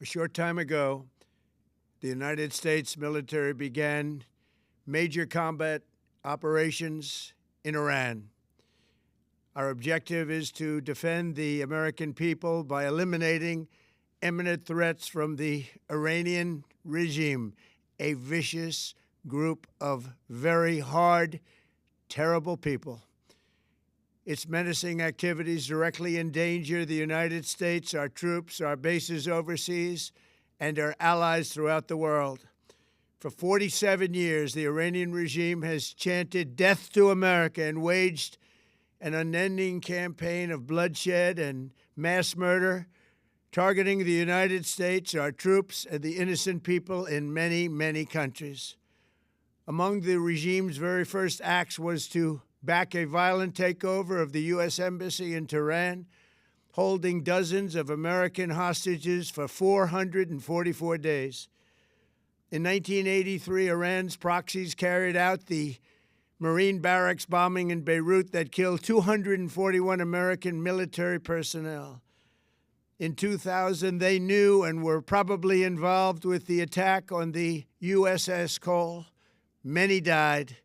A short time ago, the United States military began major combat operations in Iran. Our objective is to defend the American people by eliminating imminent threats from the Iranian regime, a vicious group of very hard, terrible people. Its menacing activities directly endanger the United States, our troops, our bases overseas, and our allies throughout the world. For 47 years, the Iranian regime has chanted death to America and waged an unending campaign of bloodshed and mass murder, targeting the United States, our troops, and the innocent people in many, many countries. Among the regime's very first acts was to back a violent takeover of the U.S. Embassy in Tehran, holding dozens of American hostages for 444 days. In 1983, Iran's proxies carried out the Marine barracks bombing in Beirut that killed 241 American military personnel. In 2000, they knew and were probably involved with the attack on the USS Cole. Many died.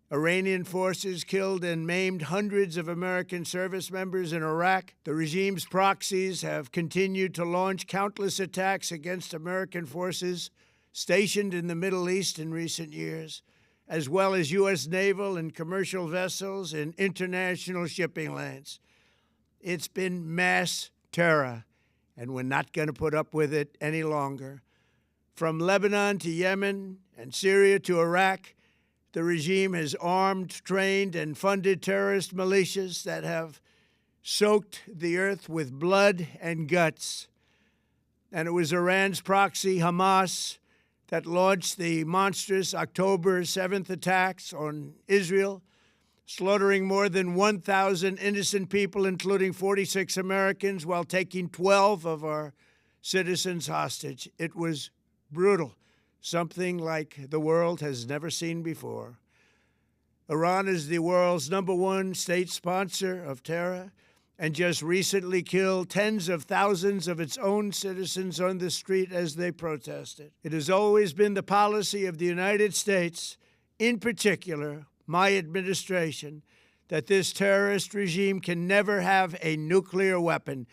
Iranian forces killed and maimed hundreds of American service members in Iraq. The regime's proxies have continued to launch countless attacks against American forces stationed in the Middle East in recent years, as well as U.S. naval and commercial vessels in international shipping lanes. It's been mass terror, and we're not going to put up with it any longer. From Lebanon to Yemen and Syria to Iraq, the regime has armed, trained, and funded terrorist militias that have soaked the earth with blood and guts. And it was Iran's proxy, Hamas, that launched the monstrous October 7th attacks on Israel, slaughtering more than 1,000 innocent people, including 46 Americans, while taking 12 of our citizens hostage. It was brutal, something like the world has never seen before. Iran is the world's #1 state sponsor of terror and just recently killed tens of thousands of its own citizens on the street as they protested. It has always been the policy of the United States, in particular, my administration, that this terrorist regime can never have a nuclear weapon.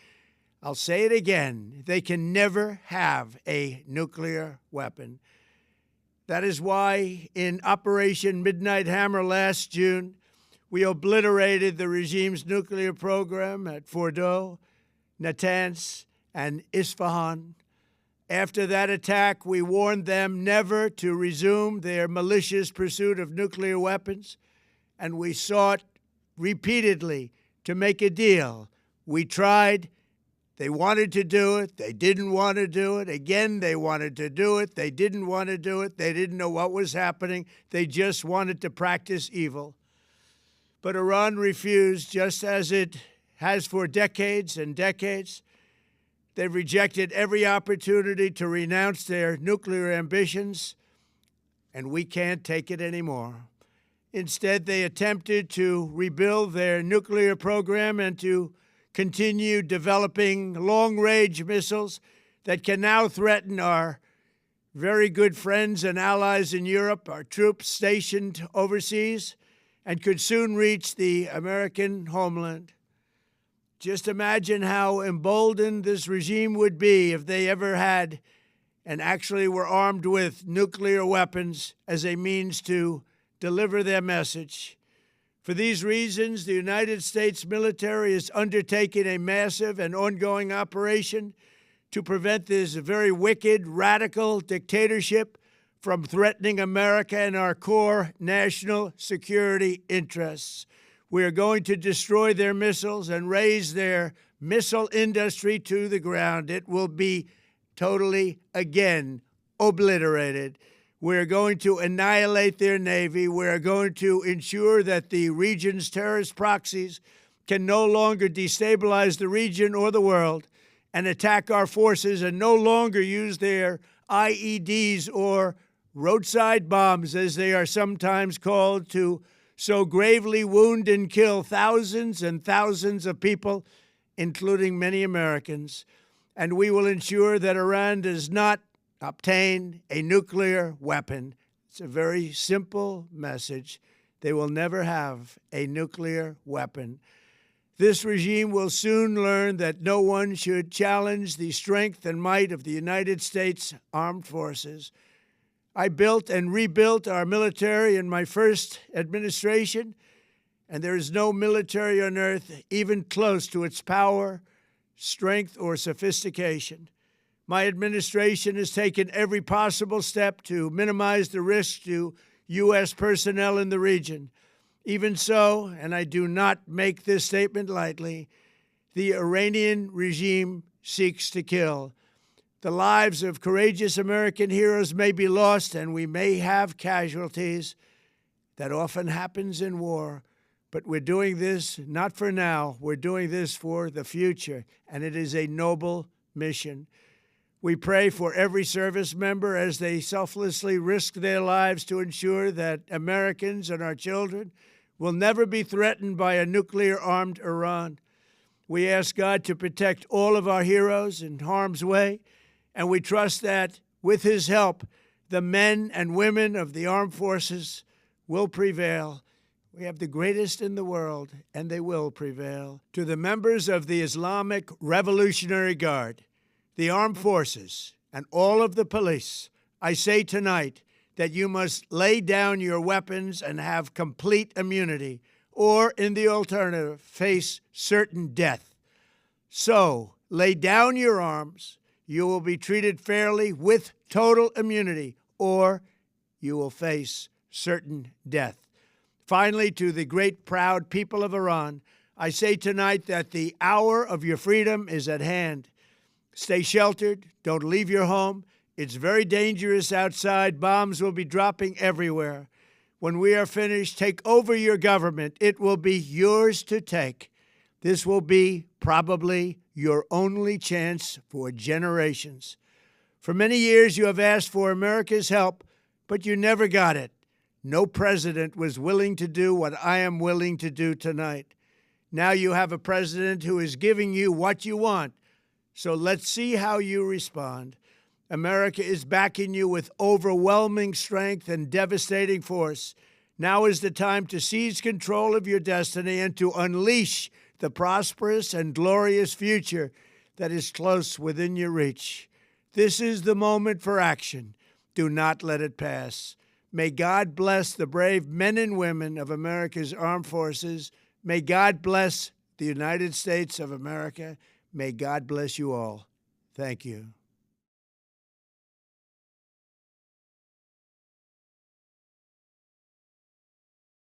I'll say it again, they can never have a nuclear weapon. That is why in Operation Midnight Hammer last June, we obliterated the regime's nuclear program at Fordow, Natanz, and Isfahan. After that attack, we warned them never to resume their malicious pursuit of nuclear weapons, and we sought repeatedly to make a deal. We tried. They wanted to do it. They didn't want to do it. Again, they wanted to do it. They didn't want to do it. They didn't know what was happening. They just wanted to practice evil. But Iran refused, just as it has for decades and decades. They've rejected every opportunity to renounce their nuclear ambitions, and we can't take it anymore. Instead, they attempted to rebuild their nuclear program and to continue developing long-range missiles that can now threaten our very good friends and allies in Europe, our troops stationed overseas, and could soon reach the American homeland. Just imagine how emboldened this regime would be if they ever had and actually were armed with nuclear weapons as a means to deliver their message. For these reasons, the United States military is undertaking a massive and ongoing operation to prevent this very wicked, radical dictatorship from threatening America and our core national security interests. We are going to destroy their missiles and raise their missile industry to the ground. It will be totally, again, obliterated. We're going to annihilate their Navy. We're going to ensure that the region's terrorist proxies can no longer destabilize the region or the world and attack our forces and no longer use their IEDs or roadside bombs, as they are sometimes called, to so gravely wound and kill thousands and thousands of people, including many Americans. and we will ensure that Iran does not obtain a nuclear weapon. It's a very simple message. They will never have a nuclear weapon. This regime will soon learn that no one should challenge the strength and might of the United States Armed Forces. I built and rebuilt our military in my first administration, and there is no military on earth even close to its power, strength, or sophistication. My administration has taken every possible step to minimize the risk to U.S. personnel in the region. Even so, and I do not make this statement lightly, the Iranian regime seeks to kill. The lives of courageous American heroes may be lost, and we may have casualties. That often happens in war. But we're doing this not for now. We're doing this for the future, and it is a noble mission. We pray for every service member as they selflessly risk their lives to ensure that Americans and our children will never be threatened by a nuclear-armed Iran. We ask God to protect all of our heroes in harm's way, and we trust that, with His help, the men and women of the armed forces will prevail. We have the greatest in the world, and they will prevail. To the members of the Islamic Revolutionary Guard, the armed forces, and all of the police, I say tonight that you must lay down your weapons and have complete immunity, or, in the alternative, face certain death. So, lay down your arms. You will be treated fairly with total immunity, or you will face certain death. Finally, to the great, proud people of Iran, I say tonight that the hour of your freedom is at hand. Stay sheltered. Don't leave your home. It's very dangerous outside. Bombs will be dropping everywhere. When we are finished, take over your government. It will be yours to take. This will be probably your only chance for generations. For many years, you have asked for America's help, but you never got it. No president was willing to do what I am willing to do tonight. Now you have a president who is giving you what you want. So let's see how you respond. America is backing you with overwhelming strength and devastating force. Now is the time to seize control of your destiny and to unleash the prosperous and glorious future that is close within your reach. This is the moment for action. Do not let it pass. May God bless the brave men and women of America's armed forces. May God bless the United States of America. May God bless you all. Thank you.